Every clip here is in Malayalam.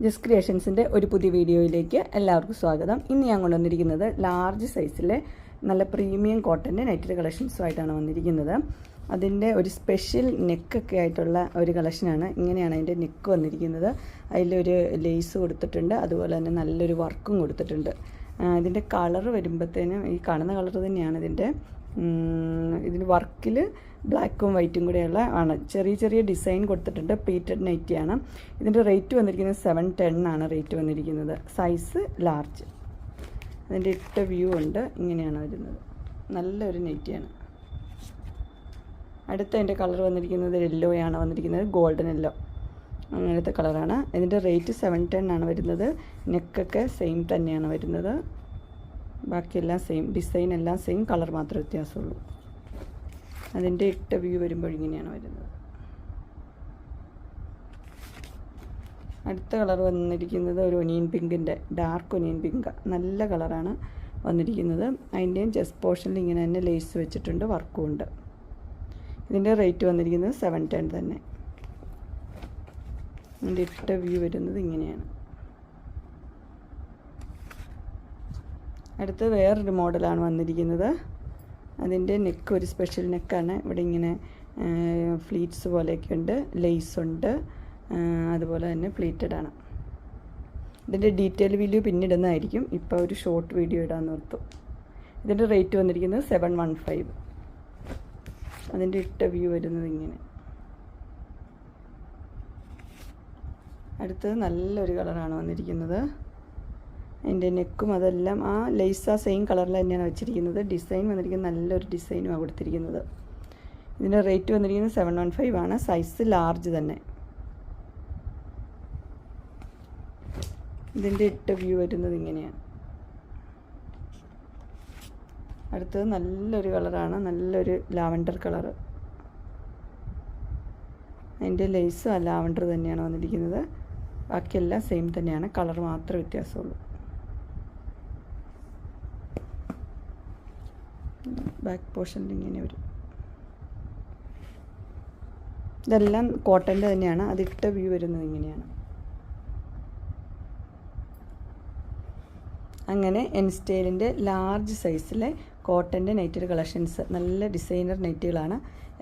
ജസ്റ്റ് ക്രിയേഷൻസിൻ്റെ ഒരു പുതിയ വീഡിയോയിലേക്ക് എല്ലാവർക്കും സ്വാഗതം. ഇന്ന് ഞാൻ കൊണ്ടുവന്നിരിക്കുന്നത് ലാർജ് സൈസിലെ നല്ല പ്രീമിയം കോട്ടൻ്റെ നൈറ്റി കളക്ഷൻസുമായിട്ടാണ് വന്നിരിക്കുന്നത്. അതിൻ്റെ ഒരു സ്പെഷ്യൽ നെക്കൊക്കെ ആയിട്ടുള്ള ഒരു കളക്ഷനാണ്. ഇങ്ങനെയാണ് അതിൻ്റെ നെക്ക് വന്നിരിക്കുന്നത്. അതിലൊരു ലേസ് കൊടുത്തിട്ടുണ്ട്, അതുപോലെ തന്നെ നല്ലൊരു വർക്കും കൊടുത്തിട്ടുണ്ട്. ഇതിൻ്റെ കളർ വരുമ്പോഴത്തേനും ഈ കാണുന്ന കളർ തന്നെയാണ് ഇതിന് വർക്കിൽ ബ്ലാക്കും വൈറ്റും കൂടെയുള്ള ആണ്. ചെറിയ ചെറിയ ഡിസൈൻ കൊടുത്തിട്ടുണ്ട്. പ്ലീറ്റഡ് നൈറ്റിയാണ്. ഇതിൻ്റെ റേറ്റ് വന്നിരിക്കുന്നത് 710 ആണ് റേറ്റ് വന്നിരിക്കുന്നത്. Size large. അതിൻ്റെ ഇട്ട വ്യൂ ഉണ്ട്. ഇങ്ങനെയാണ് വരുന്നത്. നല്ലൊരു നൈറ്റിയാണ്. അടുത്ത അതിൻ്റെ കളർ വന്നിരിക്കുന്നത് യെല്ലോയാണ് വന്നിരിക്കുന്നത്. ഗോൾഡൻ യെല്ലോ അങ്ങനത്തെ കളറാണ്. ഇതിൻ്റെ റേറ്റ് 710 ആണ് വരുന്നത്. നെക്കൊക്കെ സെയിം തന്നെയാണ് വരുന്നത്. ബാക്കിയെല്ലാം സെയിം, ഡിസൈൻ എല്ലാം സെയിം, കളർ മാത്രമേ വ്യത്യാസമുള്ളൂ. അതിൻ്റെ ഇട്ട വ്യൂ വരുമ്പോൾ ഇങ്ങനെയാണ് വരുന്നത്. അടുത്ത കളർ വന്നിരിക്കുന്നത് ഒരു ഒനിയൻ പിങ്കിൻ്റെ ഡാർക്ക് ഒനിയൻ പിങ്ക്. നല്ല കളറാണ് വന്നിരിക്കുന്നത്. അതിൻ്റെയും ചെസ്റ്റ് പോർഷനിൽ ഇങ്ങനെ തന്നെ ലേസ് വെച്ചിട്ടുണ്ട്, വർക്കും ഉണ്ട്. ഇതിൻ്റെ റേറ്റ് വന്നിരിക്കുന്നത് 710 തന്നെ. അതിൻ്റെ ഇട്ട വ്യൂ വരുന്നത് ഇങ്ങനെയാണ്. അടുത്ത് വേറൊരു മോഡലാണ് വന്നിരിക്കുന്നത്. അതിൻ്റെ നെക്ക് ഒരു സ്പെഷ്യൽ നെക്കാണ്. ഇവിടെ ഇങ്ങനെ ഫ്ലീറ്റ്സ് പോലെയൊക്കെ ഉണ്ട്, ലേസ് ഉണ്ട്, അതുപോലെ തന്നെ പ്ലീറ്റഡ് ആണ്. ഇതിൻ്റെ ഡീറ്റെയിൽ വീഡിയോ പിന്നിടുന്നതായിരിക്കും. ഇപ്പോൾ ഒരു ഷോർട്ട് വീഡിയോ ഇടാമെന്ന് ഓർത്തു. ഇതിൻ്റെ റേറ്റ് വന്നിരിക്കുന്നത് 715. അതിൻ്റെ ഇട്ട വ്യൂ വരുന്നത് ഇങ്ങനെ. അടുത്തത് നല്ലൊരു കളറാണ് വന്നിരിക്കുന്നത്. അതിൻ്റെ നെക്കും അതെല്ലാം ആ ലേസ് സെയിം കളറിൽ തന്നെയാണ് വെച്ചിരിക്കുന്നത്. ഡിസൈൻ വന്നിരിക്കുന്നത് നല്ലൊരു ഡിസൈനുമാണ് കൊടുത്തിരിക്കുന്നത്. ഇതിൻ്റെ റേറ്റ് വന്നിരിക്കുന്നത് 715 ആണ്. സൈസ് ലാർജ് തന്നെ. ഇതിൻ്റെ ഇട്ട വ്യൂ വരുന്നത് ഇങ്ങനെയാണ്. അടുത്തത് നല്ലൊരു കളറാണ്, നല്ലൊരു ലാവൻഡർ കളറ്. അതിൻ്റെ ലേസ് ആ ലാവൻഡർ തന്നെയാണ് വന്നിരിക്കുന്നത്. ബാക്കിയെല്ലാം സെയിം തന്നെയാണ്, കളർ മാത്രമേ വ്യത്യാസമുള്ളൂ. ബാക്ക് പോർഷനിൽ ഇങ്ങനെ വരും. ഇതെല്ലാം കോട്ടൻ്റെ തന്നെയാണ്. അതിട്ട വ്യൂ വരുന്നത് ഇങ്ങനെയാണ്. അങ്ങനെ എൻ സ്റ്റൈലിൻ്റെ ലാർജ് സൈസിലെ കോട്ടൻ്റെ നൈറ്റി കളക്ഷൻസ്, നല്ല ഡിസൈനർ നൈറ്റികളാണ്.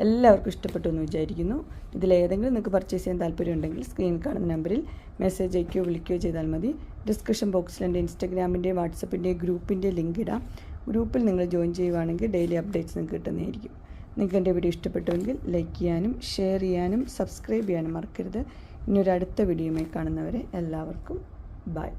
എല്ലാവർക്കും ഇഷ്ടപ്പെട്ടു എന്ന് വിചാരിക്കുന്നു. ഇതിലേതെങ്കിലും നിങ്ങൾക്ക് പർച്ചേസ് ചെയ്യാൻ താല്പര്യമുണ്ടെങ്കിൽ സ്ക്രീനിൽ കാണുന്ന നമ്പറിൽ മെസ്സേജ് അയക്കുകയോ വിളിക്കുകയോ ചെയ്താൽ മതി. ഡിസ്ക്രിപ്ഷൻ ബോക്സിൽ എൻ്റെ ഇൻസ്റ്റാഗ്രാമിൻ്റെയും വാട്സപ്പിൻ്റെയും ഗ്രൂപ്പിൻ്റെ ലിങ്ക് ഇടാം. ഗ്രൂപ്പിൽ നിങ്ങൾ ജോയിൻ ചെയ്യുവാണെങ്കിൽ ഡെയിലി അപ്ഡേറ്റ്സ് നിങ്ങൾക്ക് കിട്ടുന്നതായിരിക്കും. നിങ്ങൾക്ക് എൻ്റെ വീഡിയോ ഇഷ്ടപ്പെട്ടുവെങ്കിൽ ലൈക്ക് ചെയ്യാനും ഷെയർ ചെയ്യാനും സബ്സ്ക്രൈബ് ചെയ്യാനും മറക്കരുത്. ഇനിയൊരു അടുത്ത വീഡിയോയുമായി കാണുന്നവരെ എല്ലാവർക്കും ബൈ.